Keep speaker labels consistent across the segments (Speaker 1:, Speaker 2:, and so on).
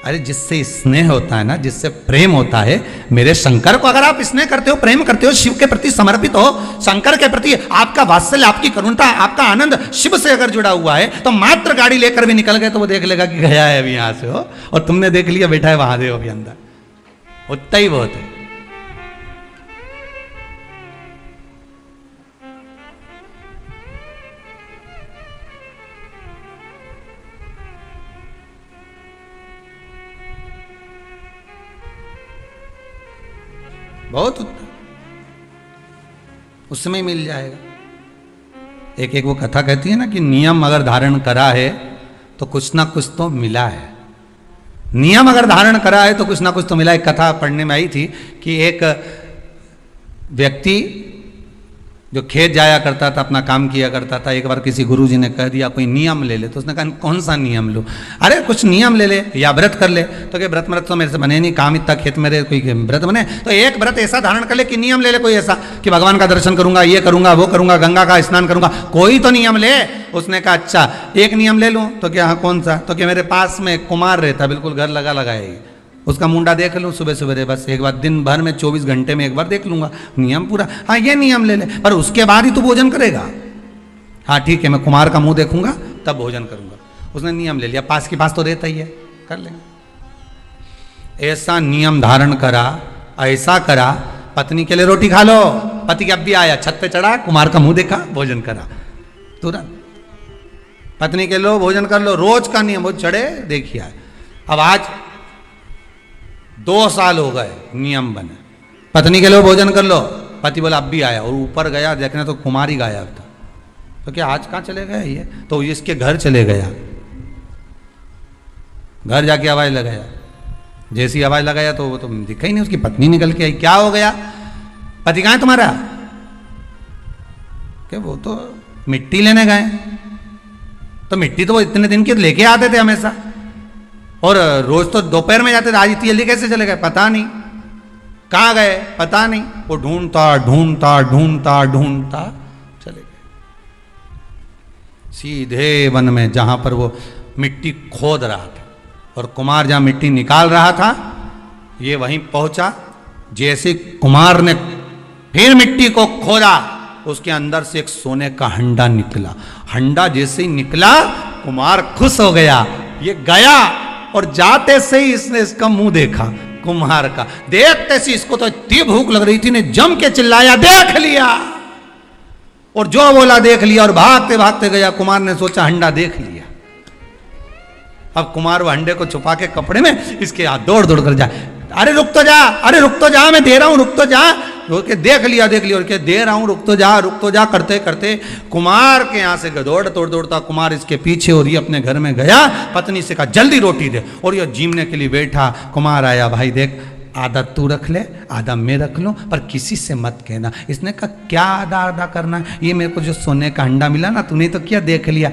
Speaker 1: अरे जिससे स्नेह होता है ना, जिससे प्रेम होता है, मेरे शंकर को अगर आप स्नेह करते हो, प्रेम करते हो, शिव के प्रति समर्पित हो, शंकर के प्रति आपका वात्सल्य, आपकी करुणता, आपका आनंद शिव से अगर जुड़ा हुआ है, तो मात्र गाड़ी लेकर भी निकल गए तो वो देख लेगा कि गया है अभी यहां से हो, और तुमने देख लिया बैठा है महादेव अभी अंदर, उतना ही बहुत है। बहुत उत्तम, उस समय मिल जाएगा। एक एक वो कथा कहती है ना कि नियम अगर धारण करा है तो कुछ ना कुछ तो मिला है। नियम अगर धारण करा है तो कुछ ना कुछ तो मिला। एक कथा पढ़ने में आई थी कि एक व्यक्ति जो खेत जाया करता था, अपना काम किया करता था, एक बार किसी गुरुजी ने कह दिया कोई नियम ले ले, तो उसने कहा कौन सा नियम लूँ? अरे कुछ नियम ले ले या व्रत कर ले। तो क्या व्रत तो मेरे से बने नहीं, काम इतना खेत में रहे, कोई व्रत बने? तो एक व्रत ऐसा धारण कर ले कि नियम ले ले कोई ऐसा कि भगवान का दर्शन करूंगा, ये करूंगा, वो करूंगा, गंगा का स्नान करूंगा, कोई तो नियम ले। उसने कहा अच्छा एक नियम ले लूँ। तो क्या हाँ कौन सा? तो क्या मेरे पास में कुमार रहता, बिल्कुल घर लगा लगाए, उसका मुंडा देख लूँ सुबह सुबह, बस एक बार दिन भर में 24 घंटे में एक बार देख लूंगा, नियम पूरा। हाँ ये नियम ले ले, पर उसके बाद ही तू भोजन करेगा। हाँ ठीक है, मैं कुमार का मुंह देखूंगा तब भोजन करूंगा। उसने नियम ले लिया, पास के पास तो रहता ही है, कर लेंगे। ऐसा नियम धारण करा, ऐसा करा, पत्नी के लिए रोटी खा लो, पति अब भी आया, छत पे चढ़ा, कुमार का मुंह देखा, भोजन करा तुरंत। पत्नी के लो भोजन कर लो, रोज का नियम, वो चढ़े देखिए। अब आज 2 साल हो गए नियम बने, पत्नी के लिए भोजन कर लो, पति बोला अब भी आया, और ऊपर गया देखने तो कुमार ही गायब था। तो क्या आज कहाँ चले गए ये? तो इसके घर चले गया, घर जाके आवाज लगाया, जैसी आवाज लगाया तो वो तो दिखा ही नहीं, उसकी पत्नी निकल के आई। क्या हो गया? पति कहाँ है तुम्हारा? क्या वो तो मिट्टी लेने गए। तो मिट्टी तो वो इतने दिन के लेके आते थे हमेशा, और रोज तो दोपहर में जाते थे, आज इतनी जल्दी कैसे चले गए? पता नहीं कहाँ गए, पता नहीं। वो ढूंढता ढूंढता ढूंढता ढूंढता चले गए सीधे वन में, जहां पर वो मिट्टी खोद रहा था, और कुमार जहां मिट्टी निकाल रहा था, ये वहीं पहुंचा। जैसे कुमार ने फिर मिट्टी को खोदा, उसके अंदर से एक सोने का हंडा निकला। हंडा जैसे ही निकला, कुमार खुश हो गया, ये गया, और जाते से ही इसने इसका मुंह देखा कुम्हार का। देखते से इसको तो इतनी भूख लग रही थी, ने जम के चिल्लाया देख लिया, और जो बोला देख लिया, और भागते भागते गया। कुमार ने सोचा हंडा देख लिया। अब कुमार वो हंडे को छुपा के कपड़े में इसके हाथ दौड़ दौड़ कर जाए, अरे रुक तो जा, अरे रुक तो जा, मैं दे रहा हूं, रुक तो जा। के देख लिया और के दे रहा हूं, रुक तो जा करते करते कुमार के यहाँ से दौड़ दौड़ता कुमार इसके पीछे, और ये अपने घर में गया। पत्नी से कहा जल्दी रोटी दे, और ये जीमने के लिए बैठा। कुमार आया, भाई देख आधा तू रख ले, आधा मैं रख लूं, पर किसी से मत कहना। इसने कहा क्या आधा आधा करना? ये मेरे को जो सोने का अंडा मिला ना, तूने तो क्या देख लिया,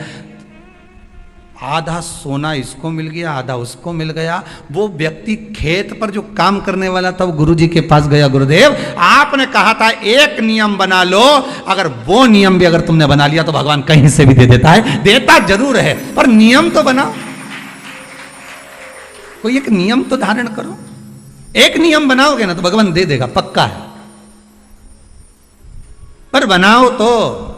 Speaker 1: आधा सोना इसको मिल गया, आधा उसको मिल गया। वो व्यक्ति खेत पर जो काम करने वाला था, वो गुरुजी के पास गया, गुरुदेव आपने कहा था एक नियम बना लो, अगर वो नियम भी अगर तुमने बना लिया तो भगवान कहीं से भी दे देता है। देता जरूर है, पर नियम तो बनाओ, कोई एक नियम तो धारण करो। एक नियम बनाओगे ना तो भगवान दे देगा, पक्का है, पर बनाओ तो।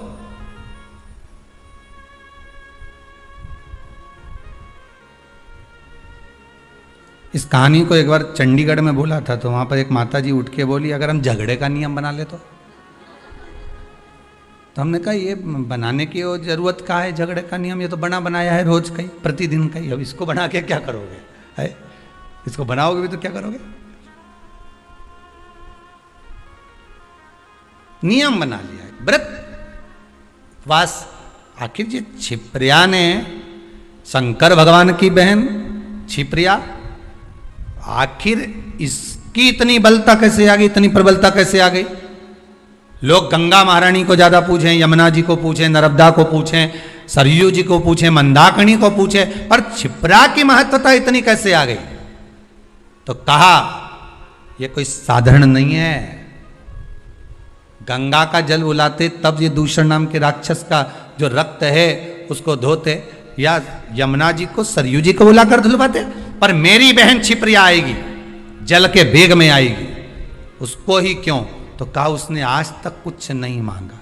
Speaker 1: इस कहानी को एक बार चंडीगढ़ में बोला था, तो वहां पर एक माता जी उठ के बोली अगर हम झगड़े का नियम बना ले तो हमने कहा ये बनाने की जरूरत का है झगड़े का नियम? ये तो बना बनाया है रोज का ही, प्रतिदिन का ही। अब इसको बना के क्या करोगे? है इसको बनाओगे भी तो क्या करोगे? नियम बना लिया है, व्रत वास। आखिर ये छिप्रिया ने, शंकर भगवान की बहन छिप्रिया, आखिर इसकी इतनी बलता कैसे आ गई, इतनी प्रबलता कैसे आ गई? लोग गंगा महारानी को ज्यादा पूछें, यमुना जी को पूछें, नर्मदा को पूछें, सरयू जी को पूछें, मंदाकिनी को पूछें, पर छिप्रा की महत्वता इतनी कैसे आ गई? तो कहा यह कोई साधारण नहीं है। गंगा का जल उलाते तब ये दूषण नाम के राक्षस का जो रक्त है उसको धोते, या यमुना जी को सरयू जी को बुलाकर धुलवाते, पर मेरी बहन छिप्रिया आएगी, जल के वेग में आएगी, उसको ही क्यों? तो कहा उसने आज तक कुछ नहीं मांगा,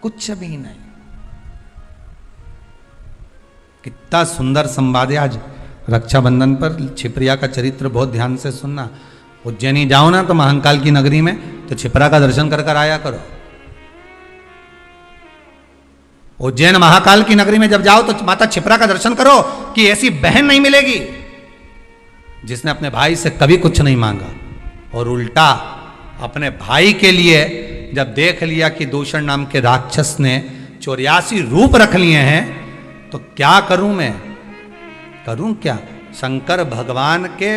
Speaker 1: कुछ भी नहीं। कितना सुंदर संवाद है। आज रक्षाबंधन पर छिप्रिया का चरित्र बहुत ध्यान से सुनना। उज्जैनी जाओ ना तो महाकाल की नगरी में, तो छिप्रा का दर्शन कर कर आया करो। उज्जैन महाकाल की नगरी में जब जाओ तो माता छिप्रा का दर्शन करो कि ऐसी बहन नहीं मिलेगी जिसने अपने भाई से कभी कुछ नहीं मांगा, और उल्टा अपने भाई के लिए जब देख लिया कि दूषण नाम के राक्षस ने 84 रूप रख लिए हैं, तो क्या करूं मैं, करूं क्या? शंकर भगवान के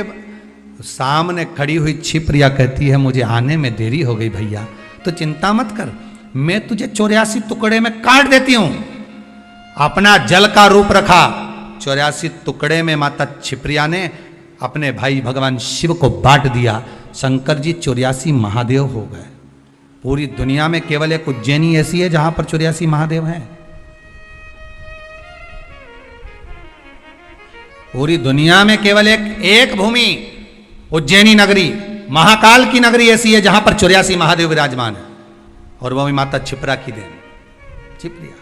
Speaker 1: सामने खड़ी हुई छिप्रिया कहती है मुझे आने में देरी हो गई भैया, तो चिंता मत कर, मैं तुझे 84 टुकड़े में काट देती हूं। अपना जल का रूप रखा, 84 टुकड़े में माता छिप्रिया ने अपने भाई भगवान शिव को बांट दिया। शंकर जी 84 महादेव हो गए। पूरी दुनिया में केवल एक उज्जैनी ऐसी है जहां पर 84 महादेव हैं। पूरी दुनिया में केवल एक भूमि उज्जैनी नगरी, महाकाल की नगरी ऐसी है जहां पर 84 महादेव विराजमान है, और वह भी माता छिप्रा की देन। छिप्रिया,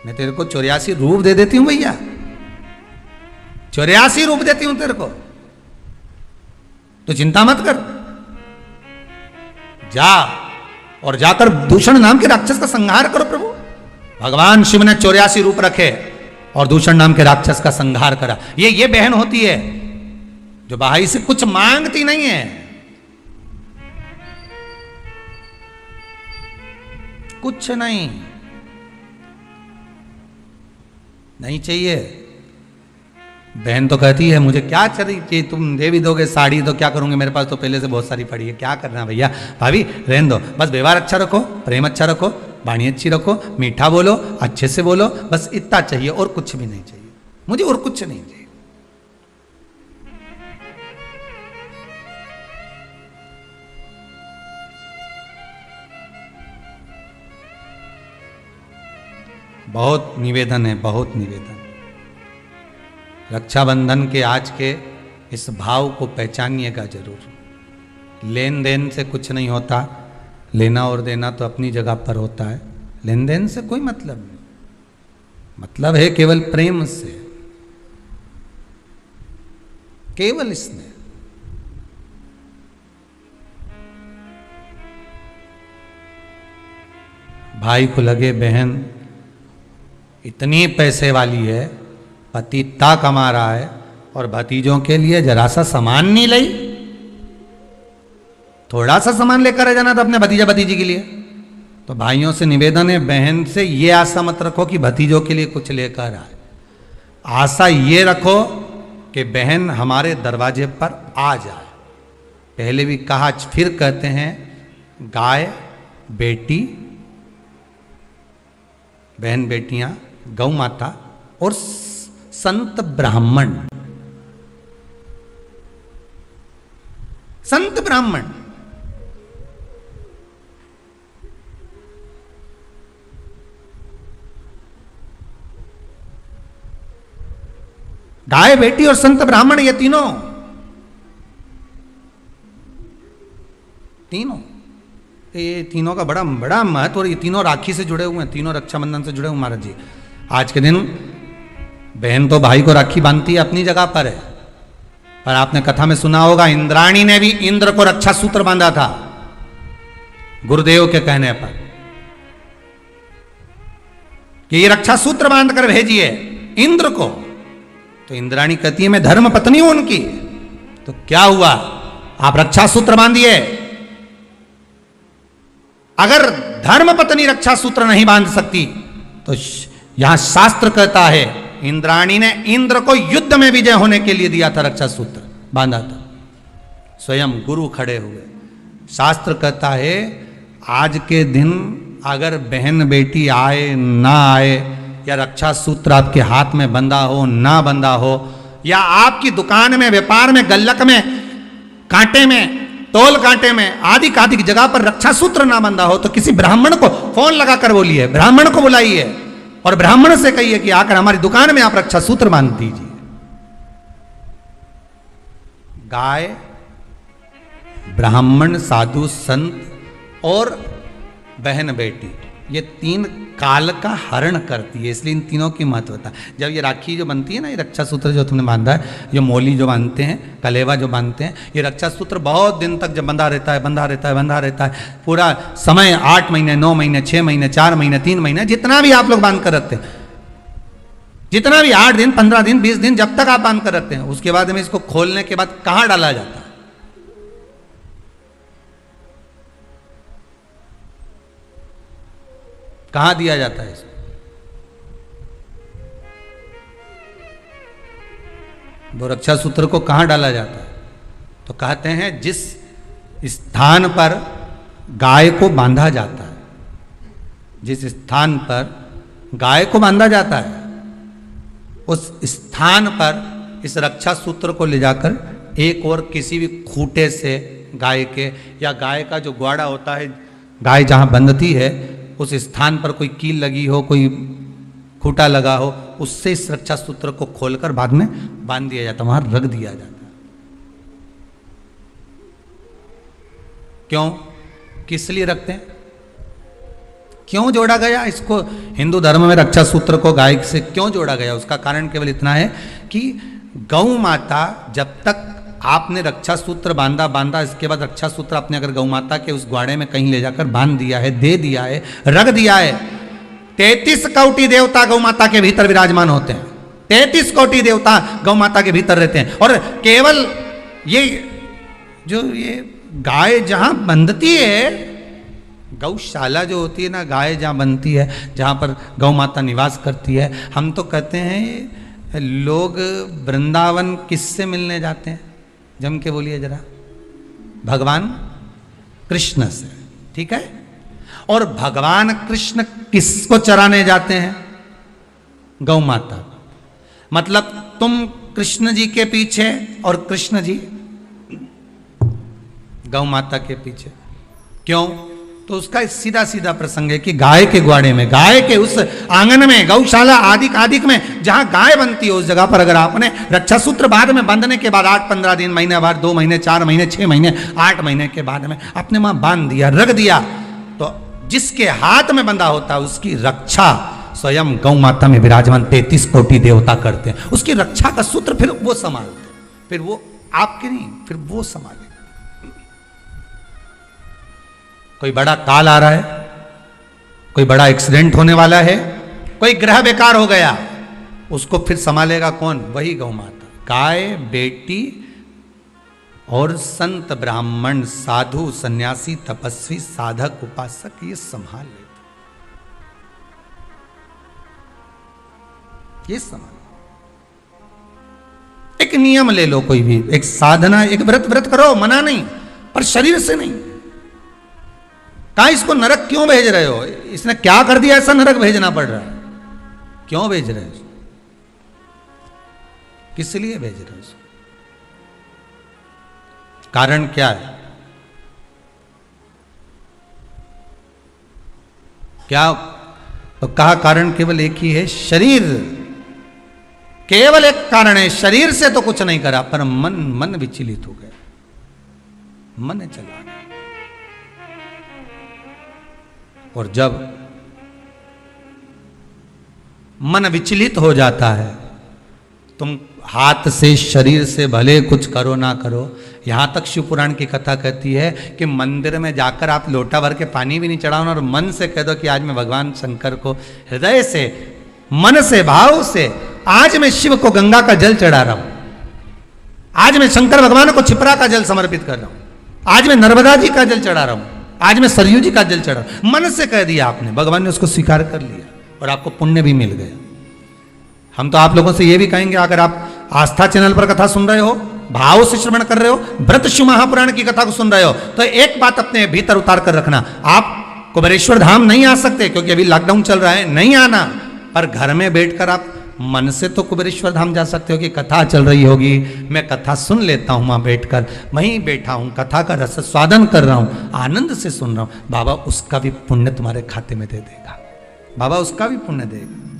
Speaker 1: मैं तेरे को 84 रूप दे देती हूं भैया, 84 रूप देती हूं तेरे को, तो चिंता मत कर, जा और जाकर दूषण नाम के राक्षस का संहार करो। प्रभु भगवान शिव ने 84 रूप रखे और दूषण नाम के राक्षस का संहार करा। ये बहन होती है जो भाई से कुछ मांगती नहीं है, कुछ नहीं चाहिए। बहन तो कहती है मुझे क्या चाहिए, तुम दे भी दोगे साड़ी तो क्या करूंगे, मेरे पास तो पहले से बहुत सारी पड़ी है, क्या करना भैया। भाभी रहने दो, बस व्यवहार अच्छा रखो, प्रेम अच्छा रखो, वाणी अच्छी रखो, मीठा बोलो, अच्छे से बोलो, बस इतना चाहिए और कुछ भी नहीं चाहिए मुझे, और कुछ नहीं चाहिए। बहुत निवेदन है, बहुत निवेदन। रक्षाबंधन के आज के इस भाव को पहचानिएगा जरूर। लेन देन से कुछ नहीं होता, लेना और देना तो अपनी जगह पर होता है, लेन देन से कोई मतलब नहीं, मतलब है केवल प्रेम से, केवल इसमें। भाई को लगे बहन इतनी पैसे वाली है, पति इतना कमा रहा है, और भतीजों के लिए जरा सा सामान नहीं लाई, थोड़ा सा सामान लेकर आ जाना था अपने भतीजा भतीजी के लिए। तो भाइयों से निवेदन है, बहन से ये आशा मत रखो कि भतीजों के लिए कुछ लेकर आए, आशा ये रखो कि बहन हमारे दरवाजे पर आ जाए। पहले भी कहा, फिर कहते हैं, गाय बेटी, बहन बेटियां, गौ माता और संत ब्राह्मण, संत ब्राह्मण। गाय बेटी और संत ब्राह्मण, ये तीनों ये तीनों का बड़ा बड़ा महत्व, और ये तीनों राखी से जुड़े हुए हैं, तीनों रक्षाबंधन से जुड़े हुए महाराज जी। आज के दिन बहन तो भाई को राखी बांधती है, अपनी जगह पर है, पर आपने कथा में सुना होगा इंद्राणी ने भी इंद्र को रक्षा सूत्र बांधा था गुरुदेव के कहने पर कि ये रक्षा सूत्र बांध कर भेजिए इंद्र को। तो इंद्राणी कहती है मैं धर्म पत्नी हूं उनकी। तो क्या हुआ, आप रक्षा सूत्र बांधिए। अगर धर्म पत्नी रक्षा सूत्र नहीं बांध सकती तो यहां शास्त्र कहता है इंद्राणी ने इंद्र को युद्ध में विजय होने के लिए दिया था, रक्षा सूत्र बांधा था, स्वयं गुरु खड़े हुए। शास्त्र कहता है आज के दिन अगर बहन बेटी आए ना आए, या रक्षा सूत्र आपके हाथ में बंधा हो ना बंधा हो, या आपकी दुकान में, व्यापार में, गल्लक में, कांटे में, तोल कांटे में, आदि आदि की जगह पर रक्षा सूत्र ना बंधा हो, तो किसी ब्राह्मण को फोन लगाकर बोलिए, ब्राह्मण को बुलाइए और ब्राह्मण से कहिए कि आकर हमारी दुकान में आप रक्षा सूत्र बांध दीजिए। गाय, ब्राह्मण, साधु, संत और बहन बेटी, ये तीन काल का हरण करती है, इसलिए इन तीनों की महत्वता। जब ये राखी जो बनती है ना, ये रक्षा सूत्र जो तुमने बांधा है, ये मोली जो बांधते हैं, कलेवा जो बांधते हैं, ये रक्षा सूत्र बहुत दिन तक जब बंधा रहता है, बंधा रहता है, बंधा रहता है, पूरा समय 8 महीने, 9 महीने, 6 महीने, 4 महीने, 3 महीने, जितना भी आप लोग बांध कर रखते हैं, जितना भी 8 दिन, 15 दिन, 20 दिन, जब तक आप बांध कर रखते हैं, उसके बाद में इसको खोलने के बाद कहां डाला जाता है? कहां दिया जाता है इसको? वो रक्षा सूत्र को कहां डाला जाता है? तो कहते हैं जिस स्थान पर गाय को बांधा जाता है, जिस स्थान पर गाय को बांधा जाता है, उस स्थान पर इस रक्षा सूत्र को ले जाकर एक और किसी भी खूंटे से गाय के, या गाय का जो ग्वाड़ा होता है, गाय जहां बंधती है उस स्थान पर कोई कील लगी हो, कोई खूंटा लगा हो, उससे इस रक्षा सूत्र को खोलकर बाद में बांध दिया जाता, वहां रख दिया जाता। क्यों, किस लिए रखते हैं, क्यों जोड़ा गया इसको? हिंदू धर्म में रक्षा सूत्र को गाय से क्यों जोड़ा गया? उसका कारण केवल इतना है कि गौ माता, जब तक आपने रक्षा सूत्र बांधा, इसके बाद रक्षा सूत्र आपने अगर गौ माता के उस ग्वाड़े में कहीं ले जाकर बांध दिया है, दे दिया है, रख दिया है, 33 कोटि देवता गौ माता के भीतर विराजमान होते हैं, 33 कोटि देवता गौ माता के भीतर रहते हैं। और केवल ये जो ये गाय जहां बंधती है, गौशाला जो होती है ना, गाय जहां बनती है, जहां पर गौ माता निवास करती है, हम तो कहते हैं लोग वृंदावन किससे मिलने जाते हैं? जम के बोलिए जरा, भगवान कृष्ण से, ठीक है। और भगवान कृष्ण किसको चराने जाते हैं? गौ माता। मतलब तुम कृष्ण जी के पीछे और कृष्ण जी गौ माता के पीछे। क्यों? तो उसका सीधा सीधा प्रसंग है कि गाय के ग्वाड़े में, गाय के उस आंगन में, गौशाला आदि में जहां गाय बनती है, उस जगह पर अगर आपने रक्षा सूत्र बाद में बंधने के बाद 8-15 दिन, महीने बाद, 2 महीने, 4 महीने, 6 महीने, 8 महीने के बाद में आपने वहां बांध दिया, रख दिया, तो जिसके हाथ में बंधा होता है उसकी रक्षा स्वयं गौ माता में विराजमान 33 कोटि देवता करते हैं। उसकी रक्षा का सूत्र फिर वो संभालते, फिर वो आपके नहीं, फिर वो संभाले। कोई बड़ा काल आ रहा है, कोई बड़ा एक्सीडेंट होने वाला है, कोई ग्रह बेकार हो गया, उसको फिर संभालेगा कौन? वही गौ माता। गाय, बेटी और संत, ब्राह्मण, साधु, सन्यासी, तपस्वी, साधक, उपासक, ये संभाल लेते, ये संभाल। एक नियम ले लो, कोई भी एक साधना, एक व्रत करो, मना नहीं, पर शरीर से नहीं। कहा इसको नरक क्यों भेज रहे हो? इसने क्या कर दिया ऐसा नरक भेजना पड़ रहा है? क्यों भेज रहे हो? किस लिए भेज रहे हो? कारण क्या है? क्या? तो कहा कारण केवल एक ही है, शरीर। केवल एक कारण है, शरीर से तो कुछ नहीं करा, पर मन विचलित हो गया, मन चला गया। और जब मन विचलित हो जाता है, तुम हाथ से, शरीर से भले कुछ करो ना करो, यहां तक शिव पुराण की कथा कहती है कि मंदिर में जाकर आप लोटा भर के पानी भी नहीं चढ़ाओ और मन से कह दो कि आज मैं भगवान शंकर को हृदय से, मन से, भाव से, आज मैं शिव को गंगा का जल चढ़ा रहा हूं, आज मैं शंकर भगवान को छिपरा का जल समर्पित कर रहा हूं, आज मैं नर्मदा जी का जल चढ़ा रहा हूं, आज मैं सरयू जी का जल चढ़ा। मन से कह दिया आपने, भगवान ने उसको स्वीकार कर लिया और आपको पुण्य भी मिल गया। हम तो आप लोगों से ये भी कहेंगे, अगर आप आस्था चैनल पर कथा सुन रहे हो, भाव से श्रवण कर रहे हो, व्रत शिव महापुराण की कथा को सुन रहे हो, तो एक बात अपने भीतर उतार कर रखना, आप कुबेरेश्वर धाम नहीं आ सकते क्योंकि अभी लॉकडाउन चल रहा है, नहीं आना, पर घर में बैठकर आप मन से तो कुबेरेश्वर धाम जा सकते हो कि कथा चल रही होगी, मैं कथा सुन लेता हूं, वहां बैठकर, वहीं बैठा हूं, कथा का रस स्वादन कर रहा हूं, आनंद से सुन रहा हूं, बाबा उसका भी पुण्य तुम्हारे खाते में दे देगा, बाबा उसका भी पुण्य देगा।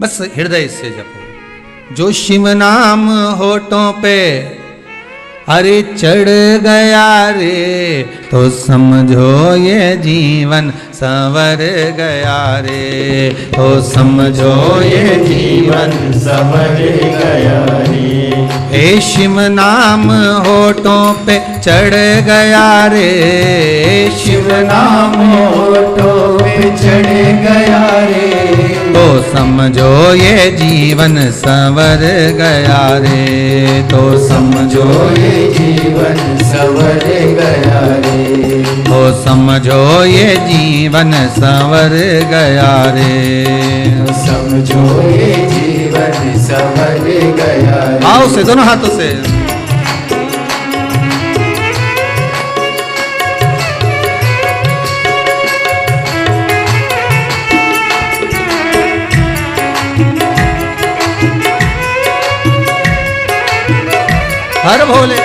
Speaker 1: बस हृदय से जपो। जो शिव नाम होठों पे अरे चढ़ गया रे, तो समझो ये जीवन संवर गया रे, तो समझो ये जीवन
Speaker 2: संवर गया रे।
Speaker 1: हे शिव नाम होठों पे चढ़ गया रे, शिव नाम
Speaker 2: होठों पे चढ़ गया रे,
Speaker 1: तो समझो ये जीवन संवर गया रे, तो समझो
Speaker 2: ये जीवन संवर गया रे,
Speaker 1: तो समझो ये जीवन संवर गया रे,
Speaker 2: समझो ये जीवन संवर गया रे।
Speaker 1: आओ से दोनों हाथों से। हर भोले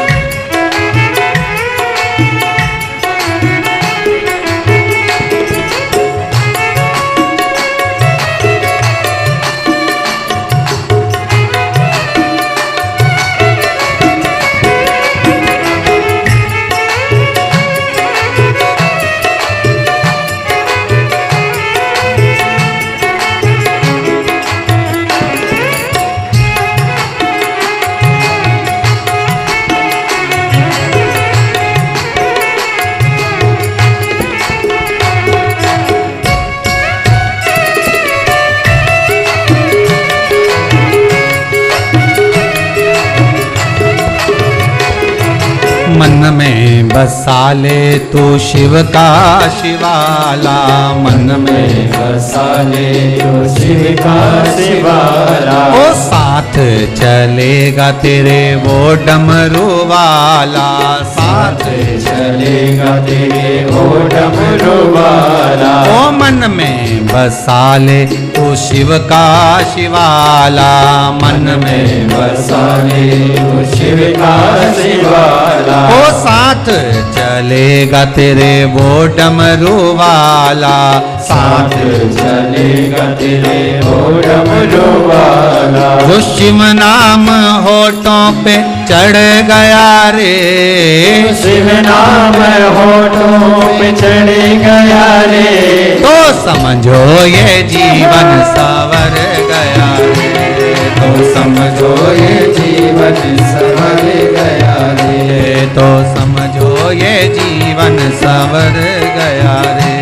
Speaker 1: मन में बसा ले तू शिव का शिवाला, मन में
Speaker 2: बसा ले तो शिव का शिवाला,
Speaker 1: ओ साथ चलेगा तेरे वो डमरू वाला, साथ
Speaker 2: चलेगा तेरे ओ डमरू वाला।
Speaker 1: ओ मन में बसा ले तू शिव का शिवाला, मन में
Speaker 2: बसा ले तो शिव का शिवाला,
Speaker 1: ओ साथ चलेगा तेरे वो डमरू वाला,
Speaker 2: साथ चलेगा तेरे ओ डमरू वाला।
Speaker 1: जो शिव नाम होठों पे चढ़ गया रे,
Speaker 2: शिव नाम होठों पे चढ़ गया रे,
Speaker 1: तो समझो ये जीवन संवर गया रे, तो समझो ये
Speaker 2: जीवन संवर गया रे,
Speaker 1: तो समझो ये जीवन संवर गया रे,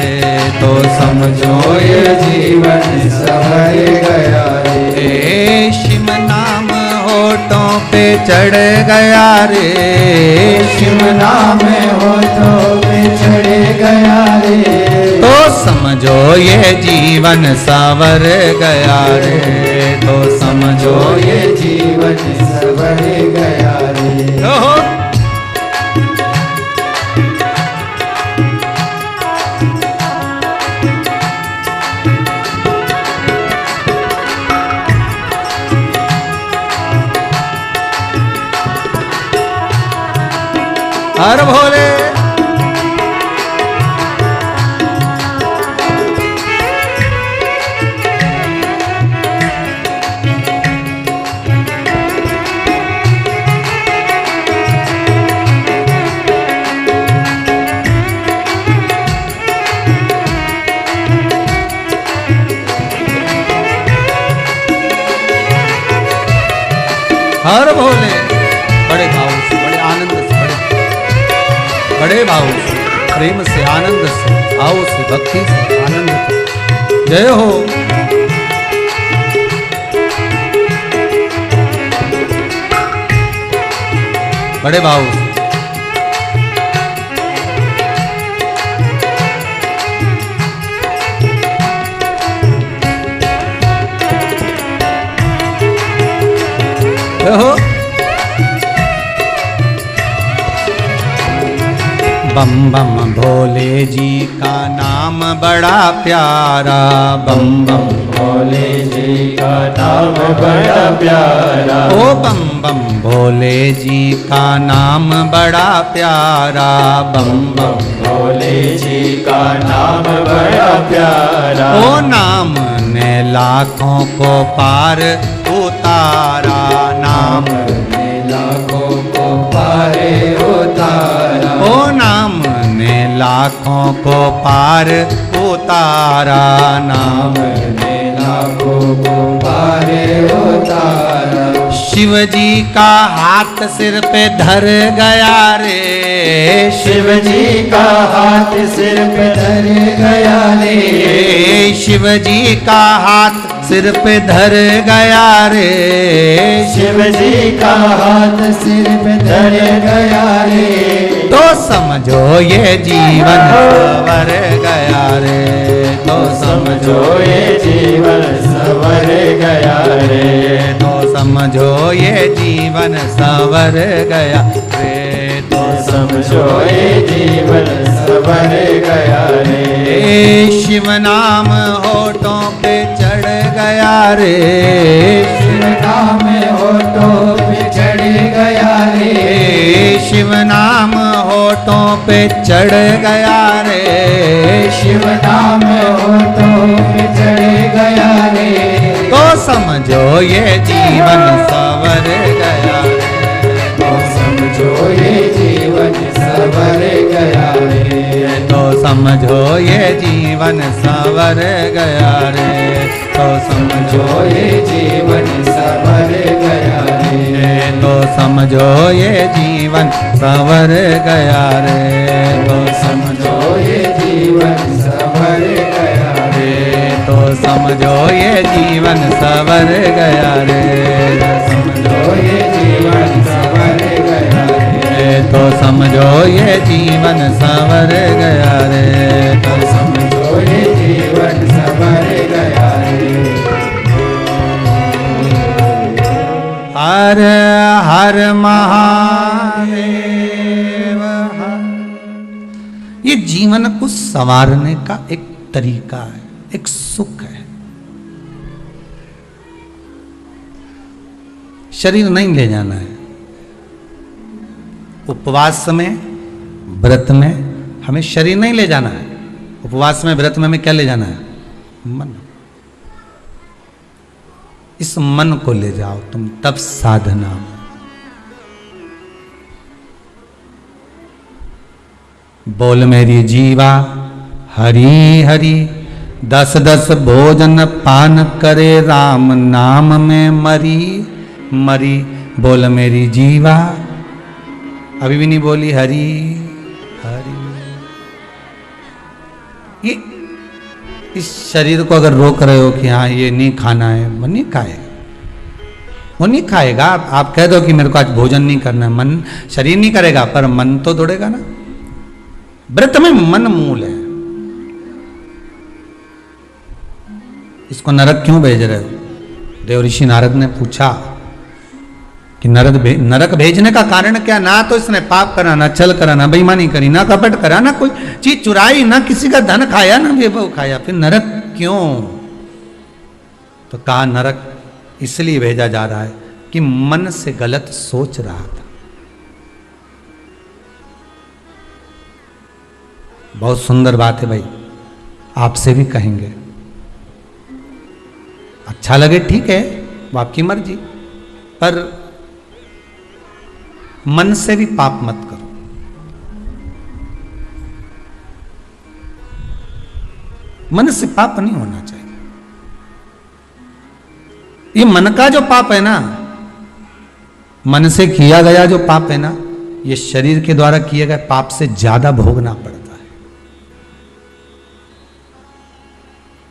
Speaker 1: तो समझो
Speaker 2: ये जीवन संवर गया रे।
Speaker 1: शिव नाम होठों पे चढ़ गया रे,
Speaker 2: शिव नाम होठों पे चढ़ गया रे,
Speaker 1: तो समझो ये जीवन संवर गया रे, तो समझो
Speaker 2: ये जीवन संवर गया रे।
Speaker 1: ओहो। हर भोले हर भोले बड़े भाव से, बड़े आनंद से, बड़े भाव से, प्रेम से, आनंद से, भाव से, भक्ति से, आनंद से। जय हो। बड़े भाव से। जय हो। बम बम भोले जी का नाम बड़ा प्यारा, बम बम
Speaker 2: भोले जी का नाम बड़ा प्यारा।
Speaker 1: ओ बम बम भोले जी का नाम बड़ा प्यारा। बम बम
Speaker 2: भोले जी का नाम बड़ा प्यारा।
Speaker 1: ओ नाम ने लाखों को पार उतारा। नाम
Speaker 2: ने लाखों को पार उतारा।
Speaker 1: ओ नाम ने लाखों को पार उतारा। नाम
Speaker 2: ने लाखों को पार उतारा।
Speaker 1: शिव जी का हाथ सिर पे धर गया रे।
Speaker 2: शिव जी का हाथ सिर पे धर गया रे।
Speaker 1: शिव जी का हाथ सिर पे धर गया रे।
Speaker 2: शिव जी का हाथ सिर पे धर गया रे।
Speaker 1: तो समझो ये जीवन सवर गया रे। तो
Speaker 2: समझो ये जीवन सवर गया रे।
Speaker 1: तो समझो ये जीवन सवर गया रे। तो
Speaker 2: समझो ये जीवन सवर गया रे।
Speaker 1: शिव नाम होठों पे चढ़ गया रे।
Speaker 2: शिव नाम होठों पे चढ़ गया रे।
Speaker 1: शिव नाम होठों पे चढ़ गया रे।
Speaker 2: शिव नाम होठों पे चढ़ गया रे।
Speaker 1: तो समझो ये जीवन सवर गया रे।
Speaker 2: तो समझो ये जीवन सवर गया रे।
Speaker 1: तो समझो ये जीवन सवर गया रे। तो समझो
Speaker 2: ये जीवन सवर गया रे।
Speaker 1: तो समझो ये जीवन सवर गया रे। तो
Speaker 2: समझो ये जीवन सवर गया रे।
Speaker 1: तो समझो ये जीवन सवर गया रे।
Speaker 2: समझो ये जीवन सवर गया रे।
Speaker 1: तो समझो ये जीवन सवर गया रे।
Speaker 2: तो समझो ये जीवन सवर गया रे।
Speaker 1: हर हर महादेव हर। ये जीवन को संवारने का एक तरीका है, एक सुख है। शरीर नहीं ले जाना है। उपवास में, व्रत में हमें शरीर नहीं ले जाना है। उपवास में, व्रत में हमें क्या ले जाना है? मन। इस मन को ले जाओ तुम, तब साधना। बोल मेरी जीवा हरि हरि, 10-10 भोजन पान करे, राम नाम में मरी मरी। बोल मेरी जीवा, अभी भी नहीं बोली हरि हरि। ये इस शरीर को अगर रोक रहे हो कि हाँ ये नहीं खाना है, वो नहीं खाएगा। वो नहीं खाएगा। आप कह दो कि मेरे को आज भोजन नहीं करना है, मन शरीर नहीं करेगा पर मन तो दौड़ेगा ना। व्रत में मन मूल है। इसको नरक क्यों भेज रहे हो? देव ऋषि नारद ने पूछा कि नरक भेजने का कारण क्या? ना तो इसने पाप करा, ना छल करा, ना बेईमानी करी, ना कपट करा, ना कोई चीज चुराई, ना किसी का धन खाया, ना वैभव खाया। फिर नरक क्यों? तो कहा नरक इसलिए भेजा जा रहा है कि मन से गलत सोच रहा था। बहुत सुंदर बात है भाई, आपसे भी कहेंगे। अच्छा लगे ठीक है, वो आपकी मर्जी, पर मन से भी पाप मत करो। मन से पाप नहीं होना चाहिए। ये मन का जो पाप है ना, मन से किया गया जो पाप है ना, ये शरीर के द्वारा किए गए पाप से ज्यादा भोगना पड़ता है।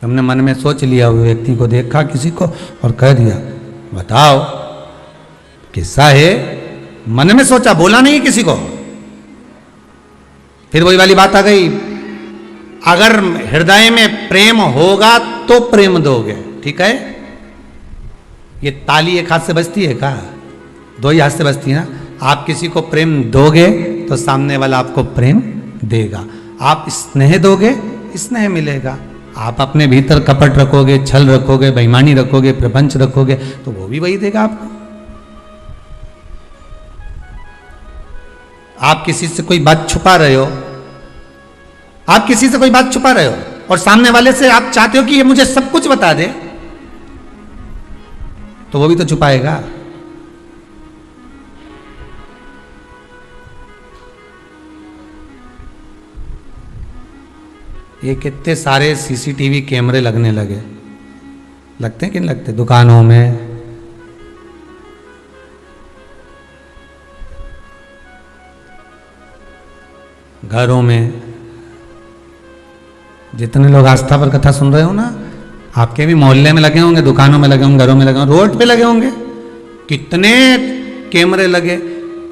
Speaker 1: हमने मन में सोच लिया, हुए व्यक्ति को देखा किसी को और कह दिया बताओ किस्सा है, मन में सोचा, बोला नहीं किसी को। फिर वही वाली बात आ गई, अगर हृदय में प्रेम होगा तो प्रेम दोगे, ठीक है। ये ताली एक हाथ से बजती है का? दो ही हाथ से बजती है ना। आप किसी को प्रेम दोगे तो सामने वाला आपको प्रेम देगा। आप स्नेह दोगे, स्नेह मिलेगा। आप अपने भीतर कपट रखोगे, छल रखोगे, बेईमानी रखोगे, प्रपंच रखोगे, तो वो भी वही देगा आपको। आप किसी से कोई बात छुपा रहे हो, आप किसी से कोई बात छुपा रहे हो और सामने वाले से आप चाहते हो कि ये मुझे सब कुछ बता दे, तो वो भी तो छुपाएगा। ये कितने सारे सीसीटीवी कैमरे लगने लगे, लगते हैं कि नहीं लगते? दुकानों में, घरों में। जितने लोग आस्था पर कथा सुन रहे हो ना, आपके भी मोहल्ले में लगे होंगे, दुकानों में लगे होंगे, घरों में लगे होंगे, रोड पे लगे होंगे। कितने कैमरे लगे,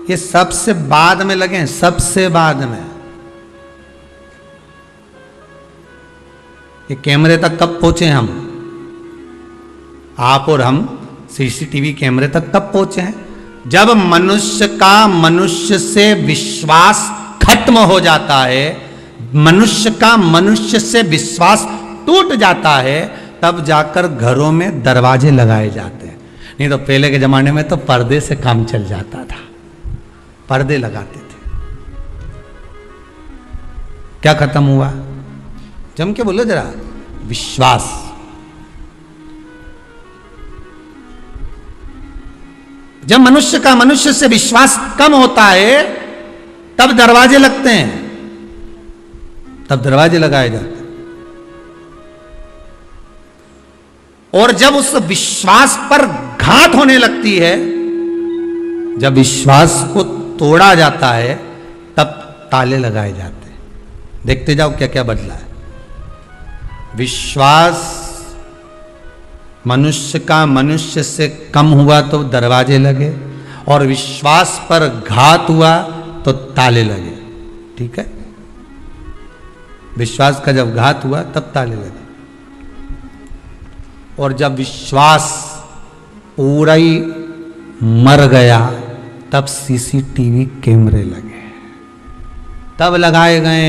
Speaker 1: ये सबसे बाद में लगे हैं, सबसे बाद में। ये कैमरे तक कब पहुंचे हम, आप और हम सीसीटीवी कैमरे तक कब पहुंचे हैं? जब मनुष्य का मनुष्य से विश्वास खत्म हो जाता है, मनुष्य का मनुष्य से विश्वास टूट जाता है, तब जाकर घरों में दरवाजे लगाए जाते हैं। नहीं तो पहले के जमाने में तो पर्दे से काम चल जाता था, पर्दे लगाते थे। क्या खत्म हुआ? जम के बोलो जरा, विश्वास। जब मनुष्य का मनुष्य से विश्वास कम होता है, तब दरवाजे लगते हैं, तब दरवाजे लगाए जाते हैं। और जब उस विश्वास पर घात होने लगती है, जब विश्वास को तोड़ा जाता है, तब ताले लगाए जाते हैं। देखते जाओ क्या क्या बदला है। विश्वास मनुष्य का मनुष्य से कम हुआ तो दरवाजे लगे, और विश्वास पर घात हुआ तो ताले लगे। ठीक है, विश्वास का जब घात हुआ तब ताले लगे, और जब विश्वास पूरा ही मर गया तब सीसीटीवी कैमरे लगे, तब लगाए गए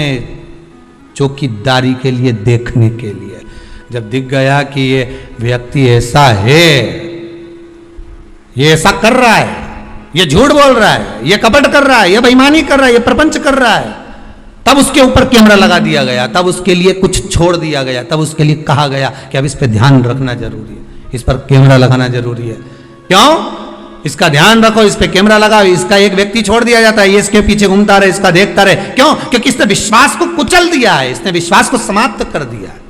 Speaker 1: चौकीदारी के लिए, देखने के लिए। जब दिख गया कि ये व्यक्ति ऐसा है, ये ऐसा कर रहा है, ये झूठ बोल रहा है, ये कपट कर रहा है, ये बेईमानी कर रहा है, ये प्रपंच कर रहा है, तब उसके ऊपर कैमरा लगा दिया गया, तब उसके लिए कुछ छोड़ दिया गया, तब उसके लिए कहा गया कि अब इस पर ध्यान रखना जरूरी है, इस पर कैमरा लगाना जरूरी है। क्यों? इसका ध्यान रखो, इस पे कैमरा लगाओ। इसका एक व्यक्ति छोड़ दिया जाता है, ये इसके पीछे घूमता रहे, इसका देखता रहे। क्यों? क्योंकि इसने विश्वास को कुचल दिया है, इसने विश्वास को समाप्त कर दिया है।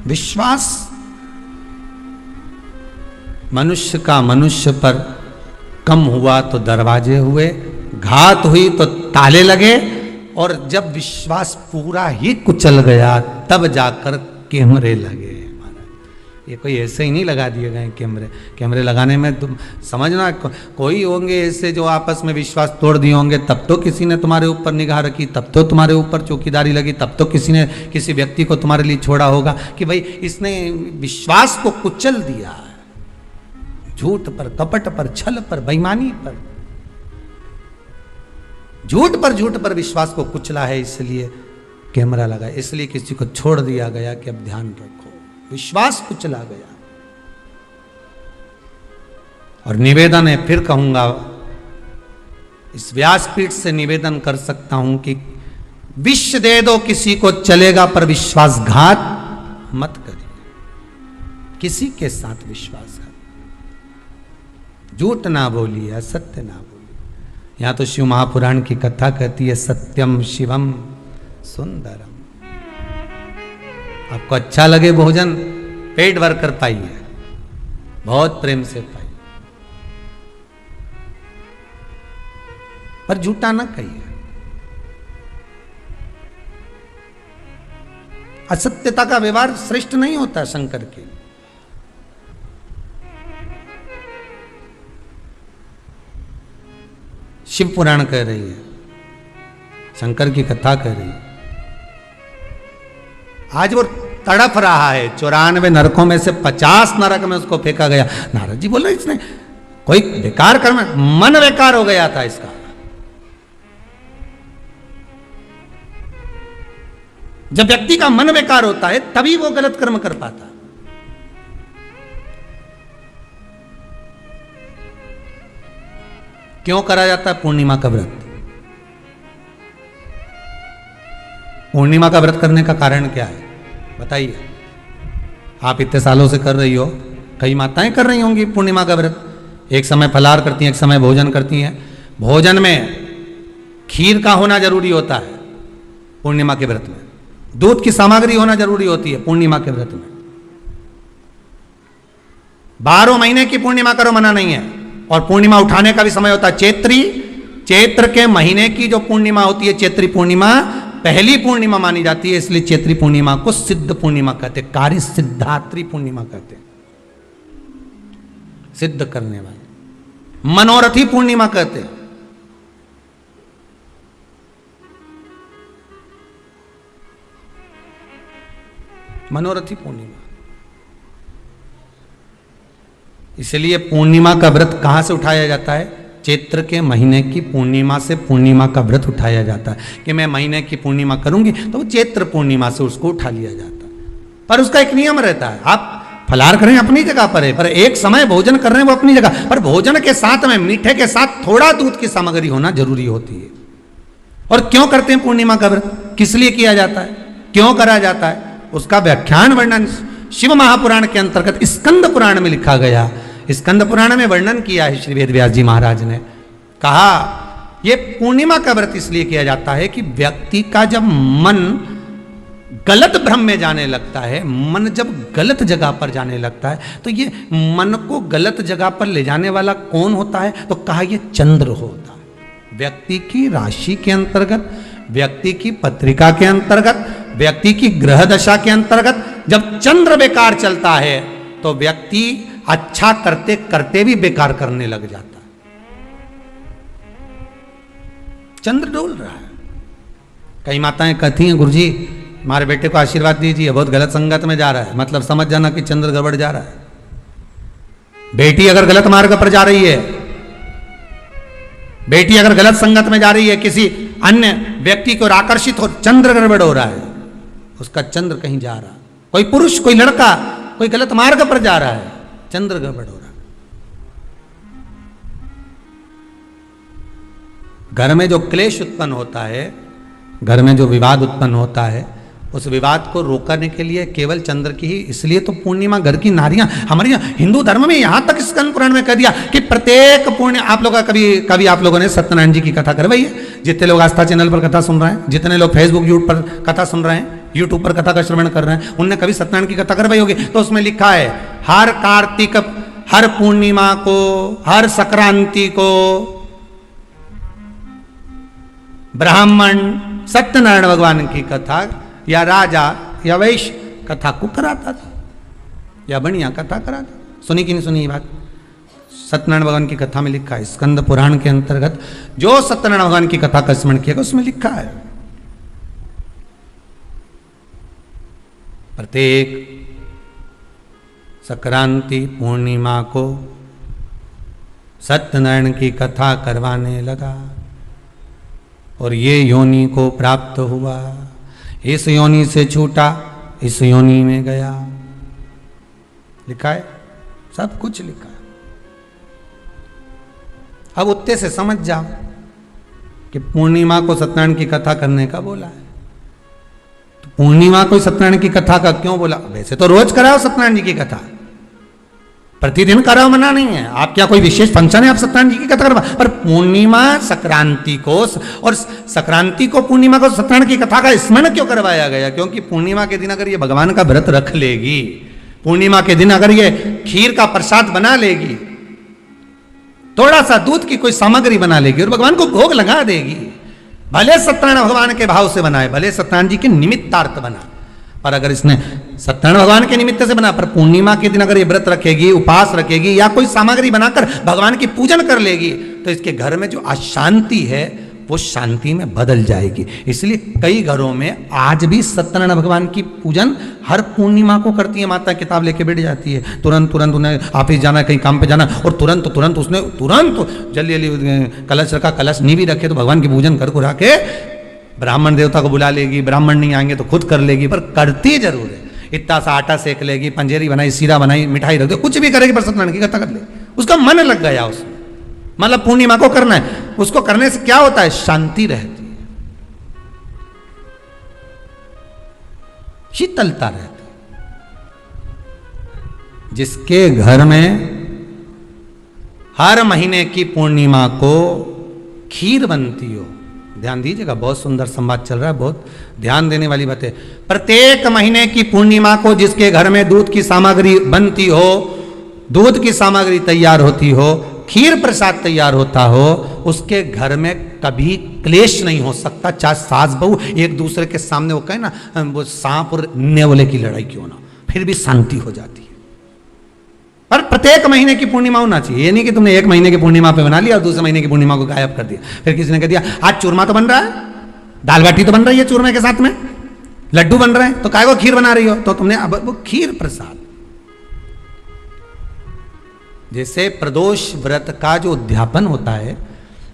Speaker 1: विश्वास मनुष्य का मनुष्य पर कम हुआ तो दरवाजे हुए, घात हुई तो ताले लगे, और जब विश्वास पूरा ही कुचल गया तब जाकर कैमरे लगे। ये कोई ऐसे ही नहीं लगा दिए गए कैमरे। कैमरे लगाने में तुम समझना, कोई होंगे ऐसे जो आपस में विश्वास तोड़ दिए होंगे, तब तो किसी ने तुम्हारे ऊपर निगाह रखी, तब तो तुम्हारे ऊपर चौकीदारी लगी, तब तो किसी ने किसी व्यक्ति को तुम्हारे लिए छोड़ा होगा कि भाई इसने विश्वास को कुचल दिया है। झूठ पर, कपट पर, छल पर, बेईमानी पर, झूठ पर विश्वास को कुचला है, इसलिए कैमरा लगा, इसलिए किसी को छोड़ दिया गया कि अब ध्यान रखो। विश्वास कुचला गया। और निवेदन है, फिर कहूंगा, इस व्यासपीठ से निवेदन कर सकता हूं कि विष दे दो किसी को चलेगा, पर विश्वासघात मत करिए किसी के साथ। विश्वासघात, झूठ ना बोलिए, असत्य ना बोलिए। यहां तो शिव महापुराण की कथा कहती है, सत्यम शिवम सुंदरम। आपको अच्छा लगे भोजन, पेट भर कर पाइए, बहुत प्रेम से पाइए, पर झूठा ना कहिए। असत्यता का व्यवहार श्रेष्ठ नहीं होता शंकर के। शिव पुराण कह रही है, शंकर की कथा कह रही है। आज वो तड़प रहा है, 94 नरकों में से 50 नरक में उसको फेंका गया। नारद जी बोले इसने कोई बेकार कर्म, मन बेकार हो गया था इसका। जब व्यक्ति का मन बेकार होता है तभी वो गलत कर्म कर पाता। क्यों करा जाता है पूर्णिमा का व्रत? पूर्णिमा का व्रत करने का कारण क्या है बताइए? आप इतने सालों से कर रही हो, कई माताएं कर रही होंगी पूर्णिमा का व्रत। एक समय फलाहार करती हैं, एक समय भोजन करती हैं। भोजन में खीर का होना जरूरी होता है पूर्णिमा के व्रत में। दूध की सामग्री होना जरूरी होती है पूर्णिमा के व्रत में। 12 महीने की पूर्णिमा करो मना नहीं है। और पूर्णिमा उठाने का भी समय होता है चैत्री। चैत्र के महीने की जो पूर्णिमा होती है, चैत्री पूर्णिमा पहली पूर्णिमा मानी जाती है, इसलिए चैत्री पूर्णिमा को सिद्ध पूर्णिमा कहते, कार्य सिद्धात्री पूर्णिमा कहते, सिद्ध करने वाले। मनोरथी पूर्णिमा कहते। मनोरथी पूर्णिमा। इसलिए पूर्णिमा का व्रत कहां से उठाया जाता है? चैत्र के महीने की पूर्णिमा से पूर्णिमा का व्रत उठाया जाता है कि मैं महीने की पूर्णिमा करूंगी तो वो चैत्र पूर्णिमा से उसको उठा लिया जाता है। पर उसका एक नियम रहता है, आप फलाहार करें अपनी जगह पर है, पर एक समय भोजन कर रहे हैं वो अपनी जगह पर। भोजन के साथ में मीठे के साथ थोड़ा दूध की सामग्री होना जरूरी होती है। और क्यों करते हैं पूर्णिमा का व्रत? किस लिए किया जाता है, क्यों करा जाता है, उसका व्याख्यान वर्णन शिव महापुराण के अंतर्गत स्कंद पुराण में लिखा गया। स्कंद पुराण में वर्णन किया है श्री वेदव्यास जी महाराज ने। कहा ये पूर्णिमा का व्रत इसलिए किया जाता है कि व्यक्ति का जब मन गलत भ्रम में जाने लगता है, मन जब गलत जगह पर जाने लगता है, तो ये मन को गलत जगह पर ले जाने वाला कौन होता है? तो कहा ये चंद्र होता है। व्यक्ति की राशि के अंतर्गत, व्यक्ति की पत्रिका के अंतर्गत, व्यक्ति की ग्रह दशा के अंतर्गत जब चंद्र बेकार चलता है तो व्यक्ति अच्छा करते करते भी बेकार करने लग जाता है। चंद्र डोल रहा है। कई माताएं कहती हैं गुरुजी हमारे बेटे को आशीर्वाद दीजिए, बहुत गलत संगत में जा रहा है। मतलब समझ जाना कि चंद्र गड़बड़ जा रहा है। बेटी अगर गलत मार्ग पर जा रही है, बेटी अगर गलत संगत में जा रही है, किसी अन्य व्यक्ति को आकर्षित हो, चंद्र गड़बड़ हो रहा है, उसका चंद्र कहीं जा रहा, कोई पुरुष कोई लड़का कोई गलत मार्ग पर जा रहा है, चंद्र गड़बड़ हो रहा। घर में जो क्लेश उत्पन्न होता है, घर में जो विवाद उत्पन्न होता है, उस विवाद को रोकने के लिए केवल चंद्र की ही, इसलिए तो पूर्णिमा घर की नारियां हमारे यहाँ हिंदू धर्म में यहां तक स्कंद पुराण में कह दिया कि प्रत्येक पूर्ण आप लोगों का कभी आप लोगों ने सत्यनारायण जी की कथा करवाई है? जितने लोग आस्था चैनल पर कथा सुन रहे हैं, जितने लोग फेसबुक यूट्यूब पर कथा सुन रहे हैं, यूट्यूब पर कथा का श्रवण कर रहे हैं, उनने कभी सत्यनारायण की कथा करवाई होगी। तो उसमें लिखा है हर कार्तिक, हर पूर्णिमा को, हर संक्रांति को ब्राह्मण सत्यनारायण भगवान की कथा या राजा या वैश्य कथा को कराता था या बढ़िया कथा कराता। सुनी कि नहीं सुनी ये बात? सत्यनारायण भगवान की कथा में लिखा है, स्कंद पुराण के अंतर्गत जो सत्यनारायण भगवान की कथा का स्मरण किया उसमें लिखा है प्रत्येक संक्रांति पूर्णिमा को सत्यनारायण की कथा करवाने लगा और ये योनि को प्राप्त हुआ, इस योनि से छूटा, इस योनि में गया। लिखा है, सब कुछ लिखा है। अब उत्ते से समझ जाओ कि पूर्णिमा को सत्यनारायण की कथा करने का बोला है, तो पूर्णिमा को सत्यनारायण की कथा का क्यों बोला? वैसे तो रोज कराओ सत्यनारायण जी की कथा, प्रतिदिन कराओ, मना नहीं है। आप क्या कोई विशेष फंक्शन है आप सत्यनारायण जी की कथा करवा? पर पूर्णिमा संक्रांति को और संक्रांति को पूर्णिमा को सत्यनारायण की कथा का स्मरण क्यों करवाया गया? क्योंकि पूर्णिमा के दिन अगर ये भगवान का व्रत रख लेगी, पूर्णिमा के दिन अगर ये खीर का प्रसाद बना लेगी, थोड़ा सा दूध की कोई सामग्री बना लेगी और भगवान को भोग लगा देगी, भले सत्यनारायण भगवान के भाव से बनाए, भले सत्यनारायण जी के निमित्तार्थ बना, पर अगर इसने सत्यनारायण भगवान के निमित्त से बना, पर पूर्णिमा के दिन अगर ये व्रत रखेगी, उपास रखेगी या कोई सामग्री बनाकर भगवान की पूजन कर लेगी, तो इसके घर में जो अशांति है वो शांति में बदल जाएगी। इसलिए कई घरों में आज भी सत्यनारायण भगवान की पूजन हर पूर्णिमा को करती है। माता किताब लेके बैठ जाती है, तुरंत उन्हें ऑफिस जाना, कहीं काम पे जाना, और तुरंत उसने जल्दी कलश रखा, कलश नहीं भी रखे तो भगवान की पूजन कर के ब्राह्मण देवता को बुला लेगी, ब्राह्मण नहीं आएंगे तो खुद कर लेगी, पर करती जरूर है। इतना सा आटा सेक लेगी, पंजेरी बनाई, सीरा बनाई, मिठाई रख दो, कुछ भी करेगी पर सत्यनारायण की कथा कर ले। उसका मन लग गया उसमें, मतलब पूर्णिमा को करना है। उसको करने से क्या होता है? शांति रहती है, शीतलता रहती है। जिसके घर में हर महीने की पूर्णिमा को खीर बनती हो, ध्यान दीजिएगा, बहुत सुंदर संवाद चल रहा है, बहुत ध्यान देने वाली बात है। प्रत्येक महीने की पूर्णिमा को जिसके घर में दूध की सामग्री बनती हो, दूध की सामग्री तैयार होती हो, खीर प्रसाद तैयार होता हो, उसके घर में कभी क्लेश नहीं हो सकता। चाहे सास बहू एक दूसरे के सामने वो कहे ना, वो सांप और नेवले की लड़ाई क्यों ना, फिर भी शांति हो जाती है। पर प्रत्येक महीने की पूर्णिमा होना चाहिए। ये नहीं कि तुमने एक महीने की पूर्णिमा पे बना लिया और दूसरे महीने की पूर्णिमा को गायब कर दिया। फिर किसी ने कह दिया आज चूरमा तो बन रहा है, दाल बाटी तो बन रही है चूरमे के साथ में, लड्डू बन रहे हैं, तो काय को खीर बना रही हो? तो तुमने अब वो खीर प्रसाद। जैसे प्रदोष व्रत का जो उद्यापन होता है,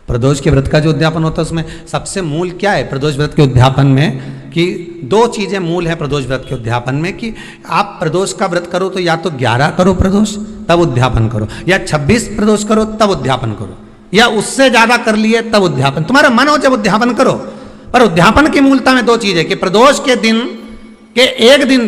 Speaker 1: प्रदोष के व्रत का जो उद्यापन होता है, उसमें सबसे मूल क्या है प्रदोष व्रत के उद्यापन में? कि दो चीजें मूल है प्रदोष व्रत के उद्यापन में, कि आप प्रदोष का व्रत करो तो या तो 11 करो प्रदोष तब उद्यापन करो, या 26 प्रदोष करो तब उद्यापन करो, या उससे ज्यादा कर लिए तब उद्यापन। तुम्हारा मन हो जब उद्यापन करो। पर उद्यापन की मूलता में दो चीजें, कि प्रदोष के दिन के एक दिन